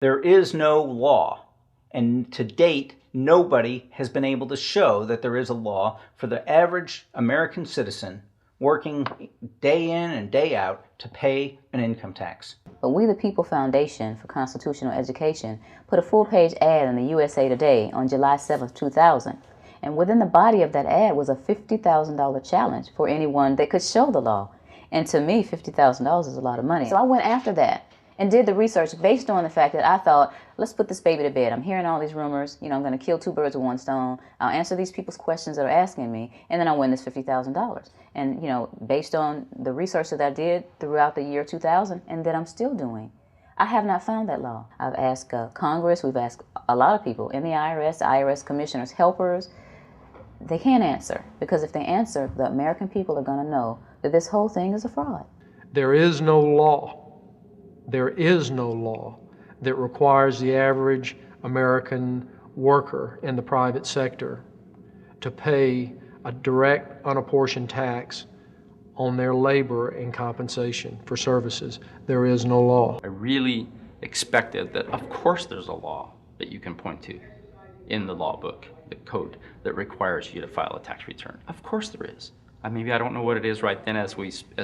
There is no law, and to date, nobody has been able to show that there is a law for the average American citizen working day in and day out to pay an income tax. But We the People Foundation for Constitutional Education put a full-page ad in the USA Today on July 7, 2000. And within the body of that ad was a $50,000 challenge for anyone that could show the law. And to me, $50,000 is a lot of money. So I went after that and did the research based on the fact that I thought, let's put this baby to bed. I'm hearing all these rumors. I'm going to kill two birds with one stone. I'll answer these people's questions that are asking me, and then I'll win this $50,000. And, based on the research that I did throughout the year 2000 and that I'm still doing, I have not found that law. I've asked Congress, we've asked a lot of people in the IRS commissioners, helpers. They can't answer, because if they answer, the American people are going to know that this whole thing is a fraud. There is no law that requires the average American worker in the private sector to pay a direct, unapportioned tax on their labor and compensation for services. There is no law. I really expected that, of course, there's a law that you can point to in the law book, the code, that requires you to file a tax return. Of course there is. Maybe I don't know what it is right then as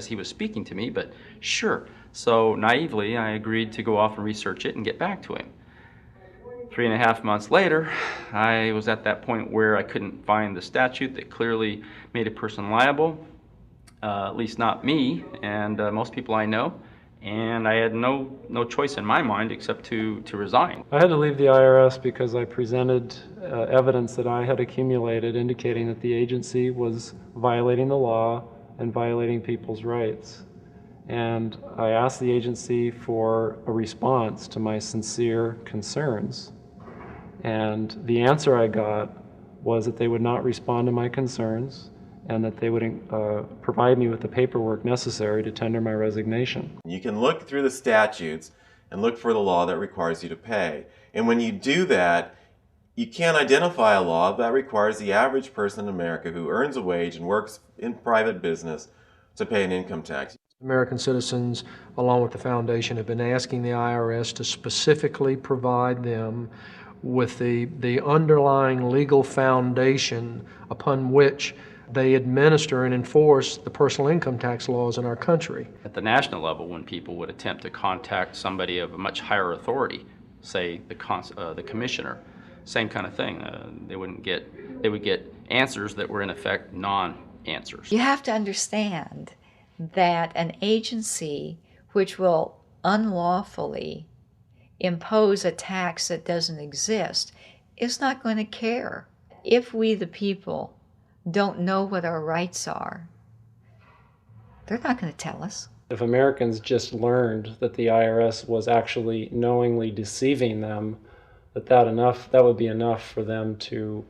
he was speaking to me, but sure. So naively, I agreed to go off and research it and get back to him. 3.5 months later, I was at that point where I couldn't find the statute that clearly made a person liable, at least not me and most people I know. And I had no choice in my mind except to resign. I had to leave the IRS because I presented evidence that I had accumulated indicating that the agency was violating the law and violating people's rights. And I asked the agency for a response to my sincere concerns. And the answer I got was that they would not respond to my concerns and that they would provide me with the paperwork necessary to tender my resignation. You can look through the statutes and look for the law that requires you to pay. And when you do that, you can't identify a law that requires the average person in America who earns a wage and works in private business to pay an income tax. American citizens, along with the foundation, have been asking the IRS to specifically provide them with the underlying legal foundation upon which they administer and enforce the personal income tax laws in our country. At the national level, when people would attempt to contact somebody of a much higher authority, say the commissioner, same kind of thing. They would get answers that were in effect non-answers. You have to understand that an agency which will unlawfully impose a tax that doesn't exist is not going to care. If we, the people, don't know what our rights are, they're not going to tell us. If Americans just learned that the IRS was actually knowingly deceiving them, that would be enough for them to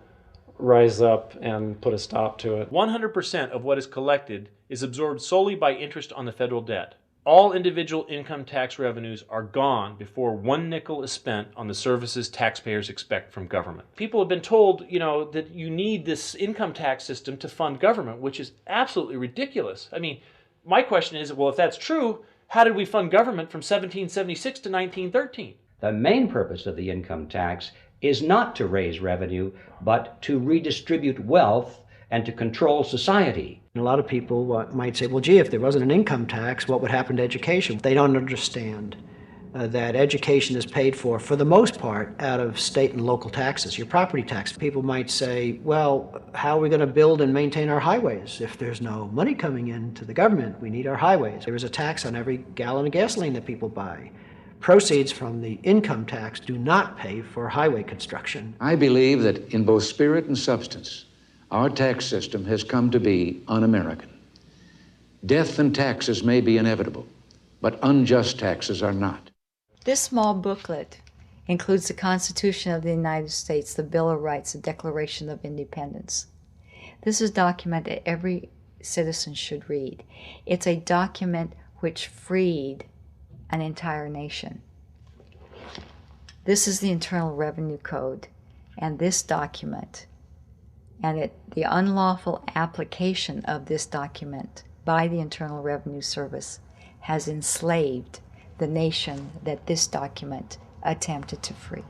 rise up and put a stop to it. 100% of what is collected is absorbed solely by interest on the federal debt. All individual income tax revenues are gone before 1 nickel is spent on the services taxpayers expect from government. People have been told, that you need this income tax system to fund government, which is absolutely ridiculous. My question is, well, if that's true, how did we fund government from 1776 to 1913? The main purpose of the income tax is not to raise revenue, but to redistribute wealth and to control society. A lot of people might say, well, gee, if there wasn't an income tax, what would happen to education? They don't understand that education is paid for the most part, out of state and local taxes, your property tax. People might say, well, how are we going to build and maintain our highways if there's no money coming into the government? We need our highways. There is a tax on every gallon of gasoline that people buy. Proceeds from the income tax do not pay for highway construction. I believe that in both spirit and substance, our tax system has come to be un-American. Death and taxes may be inevitable, but unjust taxes are not. This small booklet includes the Constitution of the United States, the Bill of Rights, the Declaration of Independence. This is a document that every citizen should read. It's a document which freed an entire nation. This is the Internal Revenue Code, and this document, and the unlawful application of this document by the Internal Revenue Service has enslaved the nation that this document attempted to free.